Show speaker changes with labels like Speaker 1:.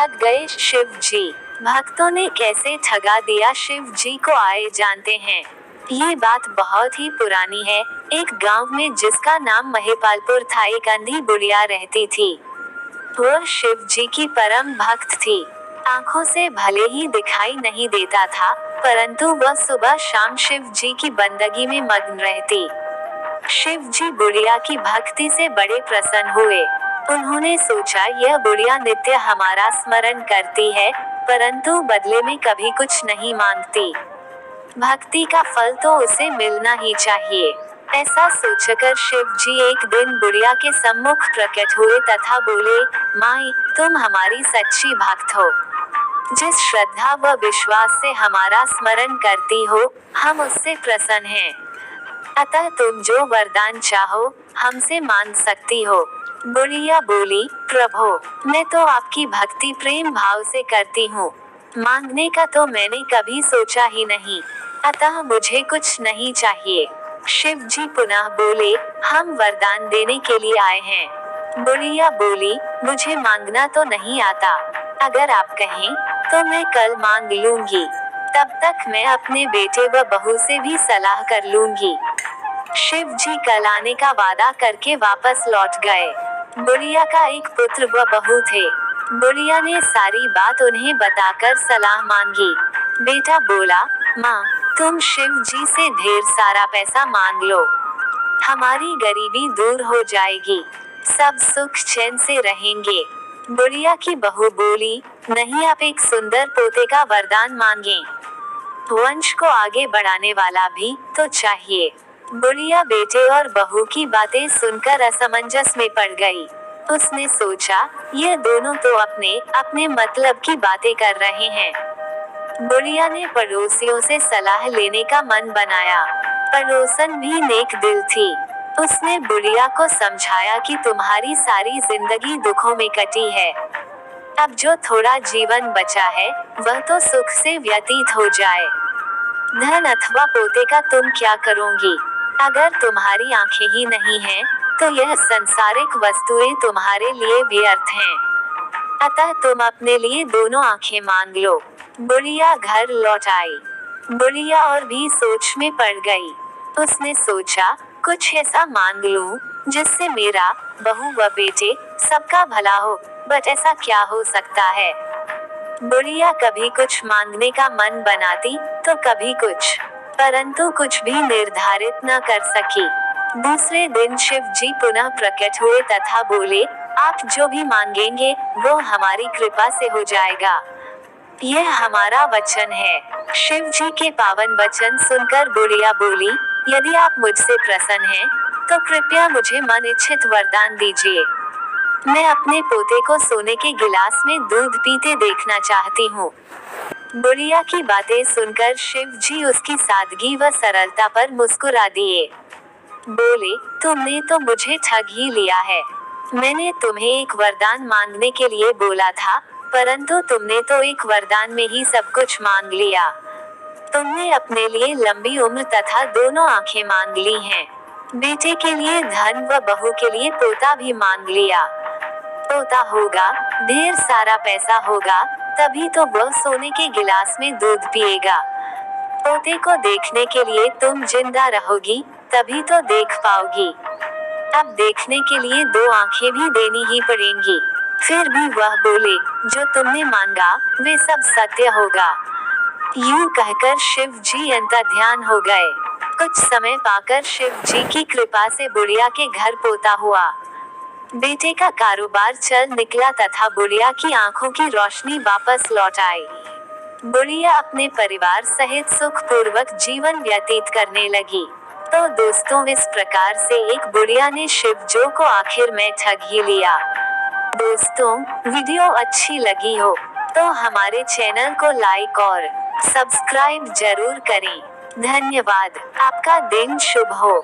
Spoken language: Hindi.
Speaker 1: ठग गए शिव जी। भक्तों ने कैसे ठगा दिया शिव जी को आए जानते हैं। ये बात बहुत ही पुरानी है। एक गांव में जिसका नाम महिपालपुर था, एक अंधी बुढ़िया रहती थी। वह शिव जी की परम भक्त थी। आंखों से भले ही दिखाई नहीं देता था, परंतु वह सुबह शाम शिव जी की बंदगी में मग्न रहती। शिव जी बुढ़िया की भक्ति से बड़े प्रसन्न हुए। उन्होंने सोचा, यह बुढ़िया नित्य हमारा स्मरण करती है, परंतु बदले में कभी कुछ नहीं मांगती। भक्ति का फल तो उसे मिलना ही चाहिए। ऐसा सोचकर शिव जी एक दिन बुढ़िया के सम्मुख प्रकट हुए तथा बोले, माई, तुम हमारी सच्ची भक्त हो। जिस श्रद्धा व विश्वास से हमारा स्मरण करती हो, हम उससे प्रसन्न हैं। अतः तुम जो वरदान चाहो, हमसे मांग सकती हो। बुढ़िया बोली, प्रभो, मैं तो आपकी भक्ति प्रेम भाव से करती हूँ। मांगने का तो मैंने कभी सोचा ही नहीं, अतः मुझे कुछ नहीं चाहिए। शिव जी पुनः बोले, हम वरदान देने के लिए आए हैं। बुढ़िया बोली, मुझे मांगना तो नहीं आता। अगर आप कहें तो मैं कल मांग लूंगी। तब तक मैं अपने बेटे व बहू से भी सलाह कर लूंगी। शिव जी कल आने का वादा करके वापस लौट गए। बुढ़िया का एक पुत्र व बहू थे। बुढ़िया ने सारी बात उन्हें बताकर सलाह मांगी। बेटा बोला, माँ, तुम शिव जी से ढेर सारा पैसा मांग लो, हमारी गरीबी दूर हो जाएगी, सब सुख चैन से रहेंगे। बुढ़िया की बहू बोली, नहीं, आप एक सुंदर पोते का वरदान मांगें। वंश को आगे बढ़ाने वाला भी तो चाहिए। बुढ़िया बेटे और बहू की बातें सुनकर असमंजस में पड़ गई। उसने सोचा, ये दोनों तो अपने अपने मतलब की बातें कर रहे हैं। बुढ़िया ने पड़ोसियों से सलाह लेने का मन बनाया। पड़ोसन भी नेक दिल थी। उसने बुढ़िया को समझाया कि तुम्हारी सारी जिंदगी दुखों में कटी है। अब जो थोड़ा जीवन बचा है, वह तो सुख से व्यतीत हो जाए। धन अथवा पोते का तुम क्या करोगी? अगर तुम्हारी आंखें ही नहीं हैं, तो यह संसारिक वस्तुएं तुम्हारे लिए व्यर्थ हैं। अतः तुम अपने लिए दोनों आंखें मांग लो। बुढ़िया घर लौट आई। बुढ़िया और भी सोच में पड़ गई। उसने सोचा, कुछ ऐसा मांग लूं जिससे मेरा, बहू व बेटे सबका भला हो, बट ऐसा क्या हो सकता है? बुढ़िया कभी कुछ मांगने का मन बनाती तो कभी कुछ, परंतु कुछ भी निर्धारित न कर सकी। दूसरे दिन शिव जी पुनः प्रकट हुए तथा बोले, आप जो भी मांगेंगे वो हमारी कृपा से हो जाएगा। यह हमारा वचन है। शिव जी के पावन वचन सुनकर बुढ़िया बोली, यदि आप मुझसे प्रसन्न हैं, तो कृपया मुझे मन इच्छित वरदान दीजिए। मैं अपने पोते को सोने के गिलास में दूध पीते देखना चाहती हूँ। बुढ़िया की बातें सुनकर शिव जी उसकी सादगी व सरलता पर मुस्कुरा दिए। बोले, तुमने तो मुझे ठग ही लिया है। मैंने तुम्हें एक वरदान मांगने के लिए बोला था, परंतु तुमने तो एक वरदान में ही सब कुछ मांग लिया। तुमने अपने लिए लंबी उम्र तथा दोनों आंखें मांग ली हैं। बेटे के लिए धन व बहू के लिए पोता भी मांग लिया। पोता होगा, ढेर सारा पैसा होगा, तभी तो वह सोने के गिलास में दूध पिएगा। पोते को देखने के लिए तुम जिंदा रहोगी, तभी तो देख पाओगी। अब देखने के लिए दो आंखें भी देनी ही पड़ेंगी। फिर भी वह बोले, जो तुमने मांगा वे सब सत्य होगा। यूं कहकर शिव जी अंतर्ध्यान हो गए। कुछ समय पाकर शिव जी की कृपा से बुढ़िया के घर पोता हुआ। बेटे का कारोबार चल निकला तथा बुढ़िया की आंखों की रोशनी वापस लौट आई। बुढ़िया अपने परिवार सहित सुखपूर्वक जीवन व्यतीत करने लगी। तो दोस्तों, इस प्रकार से एक बुढ़िया ने शिव जी को आखिर में ठग ही लिया। दोस्तों, वीडियो अच्छी लगी हो तो हमारे चैनल को लाइक और सब्सक्राइब जरूर करें। धन्यवाद। आपका दिन शुभ हो।